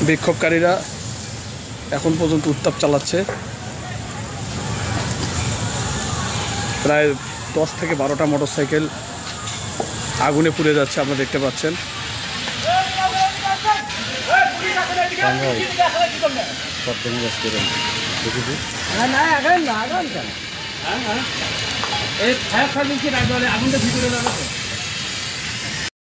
বিক্ষোভকারীরা এখন পর্যন্ত উত্তাপ চালাচ্ছে। প্রায় 10 থেকে 12টা মোটরসাইকেল আগুনে পুড়ে যাচ্ছে, আপনারা দেখতে পাচ্ছেন। আগুনটা ভিতরে যাবে।